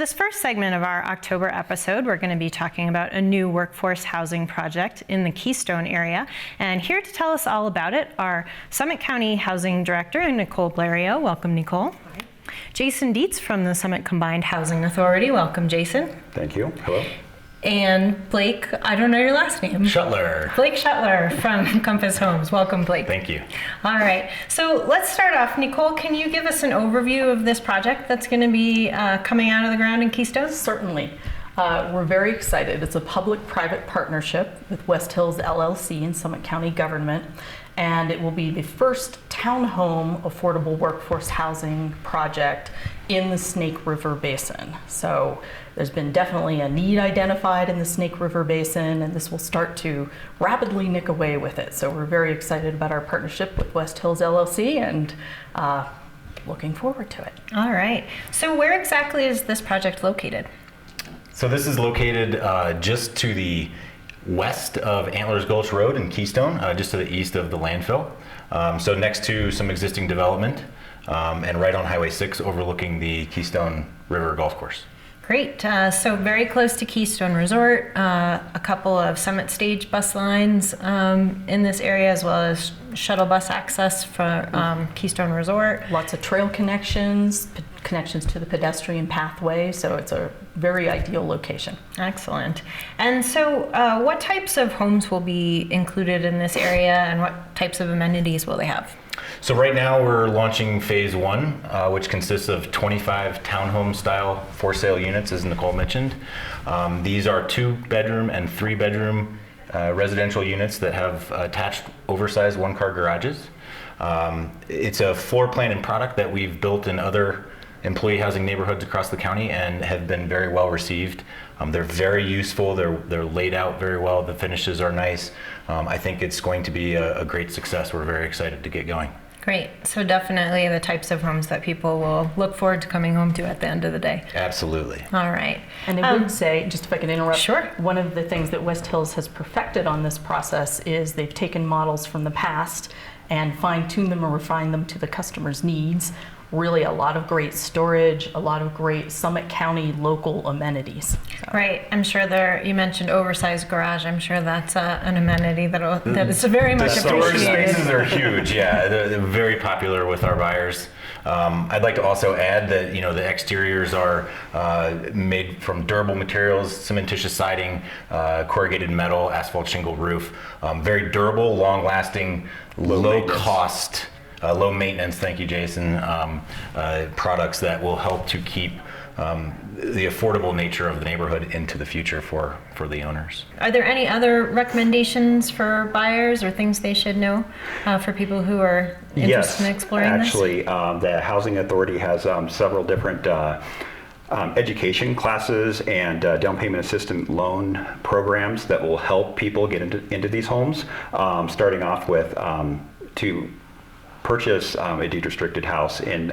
this first segment of our October episode, we're going to be talking about a new workforce housing project in the Keystone area. And here to tell us all about it are Summit County Housing Director Nicole Blériot. Welcome, Nicole. Hi. Jason Dietz from the Summit Combined Housing Authority. Welcome, Jason. Thank you. Hello. And Blake, I don't know your last name. Shuttler. Blake Shuttler from Compass Homes. Welcome, Blake. Thank you. All right. So let's start off. Nicole, can you give us an overview of this project that's going to be coming out of the ground in Keystone? Certainly. We're very excited. It's a public-private partnership with West Hills LLC and Summit County government, and it will be the first townhome affordable workforce housing project in the Snake River Basin. So there's been definitely a need identified in the Snake River Basin, and this will start to rapidly nick away with it. So we're very excited about our partnership with West Hills LLC and looking forward to it. All right. So where exactly is this project located? So this is located just to the west of Antlers Gulch Road in Keystone, just to the east of the landfill. So next to some existing development and right on Highway 6 overlooking the Keystone River Golf Course. Great. So very close to Keystone Resort, a couple of Summit Stage bus lines in this area, as well as shuttle bus access for Keystone Resort. Lots of trail connections to the pedestrian pathway, so it's a very ideal location. Excellent. And so what types of homes will be included in this area, and what types of amenities will they have? So right now we're launching phase 1, which consists of 25 townhome style for sale units, as Nicole mentioned. These are 2-bedroom and 3-bedroom residential units that have attached oversized one-car garages. It's a floor plan and product that we've built in other employee housing neighborhoods across the county and have been very well received. They're very useful, they're laid out very well, the finishes are nice. I think it's going to be a great success. We're very excited to get going. Great. So definitely the types of homes that people will look forward to coming home to at the end of the day. Absolutely. All right. And I would say, just if I could interrupt, Sure. One of the things that West Hills has perfected on this process is they've taken models from the past and fine-tuned them or refined them to the customer's needs. Really a lot of great storage, a lot of great Summit County local amenities. So. Right. I'm sure you mentioned oversized garage. I'm sure that's an amenity that is very much The storage appreciated. spaces are huge, yeah. They're very popular with our buyers. I'd like to also add that the exteriors are made from durable materials, cementitious siding, corrugated metal, asphalt shingle roof. Very durable, long-lasting, low-cost, low maintenance, thank you, Jason, products that will help to keep the affordable nature of the neighborhood into the future for the owners. Are there any other recommendations for buyers or things they should know for people who are interested in exploring this? Actually, the Housing Authority has several different education classes and down payment assistance loan programs that will help people get into these homes, starting off with to purchase a deed restricted house in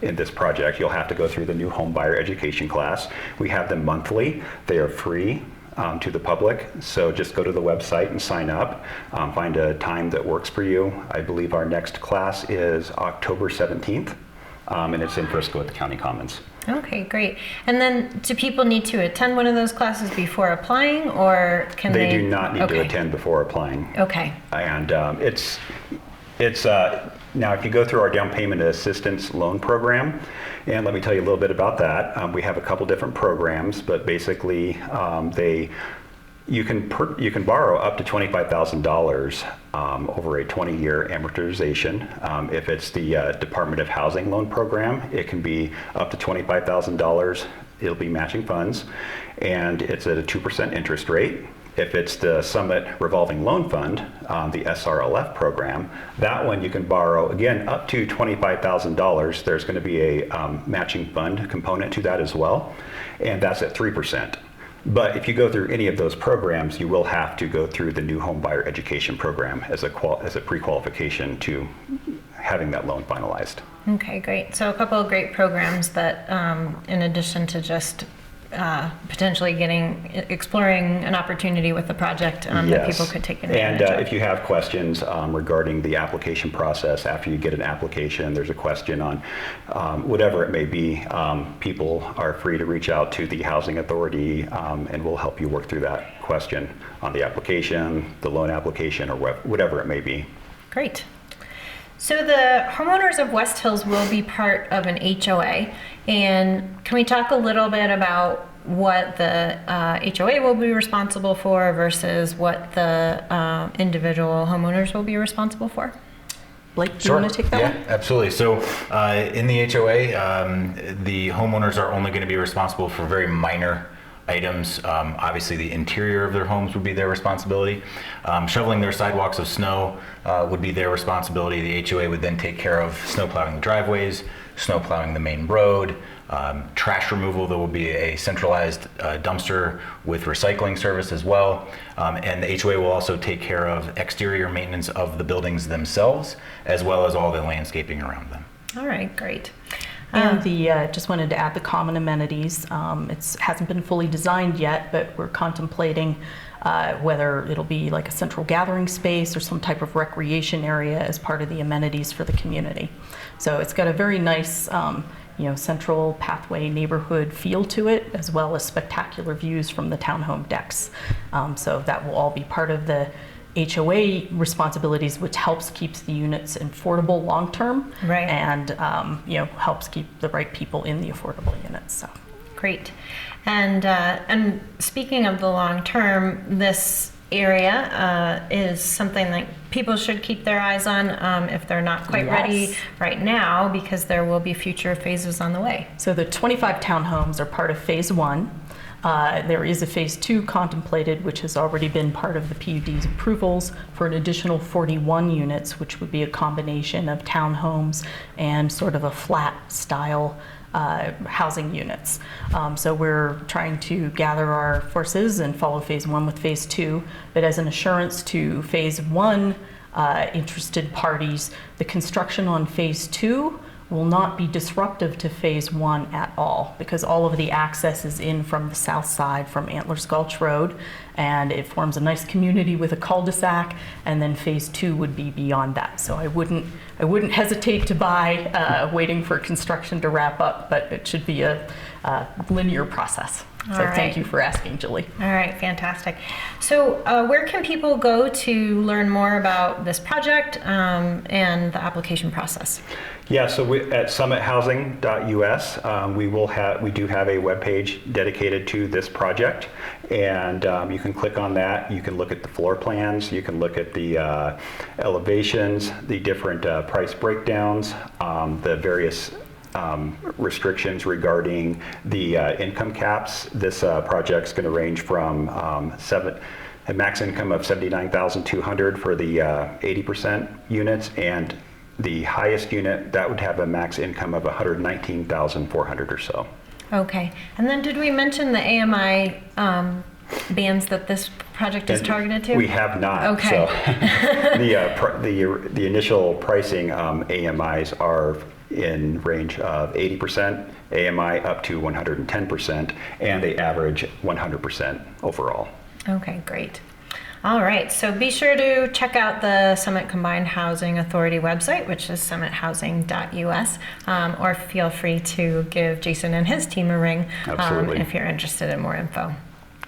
this project. You'll have to go through the new home buyer education class. We have them monthly. They are free to the public, so just go to the website and sign up. Find a time that works for you. I believe our next class is October 17th, and it's in Frisco at the County Commons. Okay, great. And then do people need to attend one of those classes before applying, or can they? They do not need to attend before applying. Okay. And it's now if you go through our down payment assistance loan program, and let me tell you a little bit about that. We have a couple different programs, but basically you can borrow up to $25,000 over a 20-year amortization. If it's the Department of Housing loan program, it can be up to $25,000. It'll be matching funds, and it's at a 2% interest rate. If it's the Summit Revolving Loan Fund, the SRLF program, that one you can borrow, again, up to $25,000. There's going to be a matching fund component to that as well, and that's at 3%. But if you go through any of those programs, you will have to go through the new home buyer education program as a pre-qualification to having that loan finalized. Okay, great. So a couple of great programs that, in addition to just potentially exploring an opportunity with the project that Yes. people could take And advantage of. if you have questions regarding the application process, after you get an application, there's a question on whatever it may be, people are free to reach out to the Housing Authority and we'll help you work through that question on the application, the loan application, or whatever it may be. Great. So the homeowners of West Hills will be part of an HOA, and can we talk a little bit about what the HOA will be responsible for versus what the individual homeowners will be responsible for? Blake, do you want to take that one? Yeah, absolutely. So in the HOA, the homeowners are only going to be responsible for very minor items. Obviously, the interior of their homes would be their responsibility. Shoveling their sidewalks of snow would be their responsibility. The HOA would then take care of snow plowing the driveways, snow plowing the main road, trash removal. There will be a centralized dumpster with recycling service as well. And the HOA will also take care of exterior maintenance of the buildings themselves, as well as all the landscaping around them. All right, great. And just wanted to add the common amenities. It hasn't been fully designed yet, but we're contemplating whether it'll be like a central gathering space or some type of recreation area as part of the amenities for the community. So it's got a very nice, central pathway neighborhood feel to it, as well as spectacular views from the townhome decks. So that will all be part of the HOA responsibilities, which helps keeps the units affordable long term, Right. and helps keep the right people in the affordable units. So Great. And speaking of the long term, this area is something that people should keep their eyes on if they're not quite ready Yes. right now, because there will be future phases on the way. So the 25 townhomes are part of phase 1. There is a phase 2 contemplated, which has already been part of the PUD's approvals for an additional 41 units, which would be a combination of townhomes and sort of a flat style housing units. So we're trying to gather our forces and follow phase 1 with phase 2, but as an assurance to phase 1 interested parties, the construction on phase 2 will not be disruptive to phase 1 at all, because all of the access is in from the south side from Antlers Gulch Road, and it forms a nice community with a cul-de-sac, and then phase 2 would be beyond that. So I wouldn't hesitate to buy waiting for construction to wrap up, but it should be a linear process. So All right. Thank you for asking, Julie. All right, fantastic. So where can people go to learn more about this project and the application process? Yeah, so at summithousing.us, we do have a webpage dedicated to this project, and you can click on that. You can look at the floor plans, you can look at the elevations, the different price breakdowns, the various restrictions regarding the income caps. This project's going to range from a max income of $79,200 for the 80% units, and the highest unit that would have a max income of $119,400 or so. Okay. And then did we mention the AMI bands that this project is And targeted to? We have not. Okay. So the initial pricing AMIs are in range of 80%, AMI up to 110%, and they average 100% overall. Okay, great. All right, so be sure to check out the Summit Combined Housing Authority website, which is summithousing.us, or feel free to give Jason and his team a ring Absolutely. if you're interested in more info.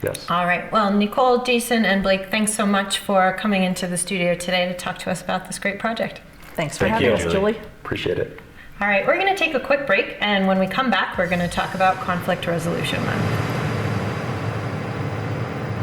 Yes. All right, well, Nicole, Jason, and Blake, thanks so much for coming into the studio today to talk to us about this great project. Thanks for Thank having you, us, Julie. Appreciate it. All right, we're going to take a quick break, and when we come back, we're going to talk about conflict resolution then.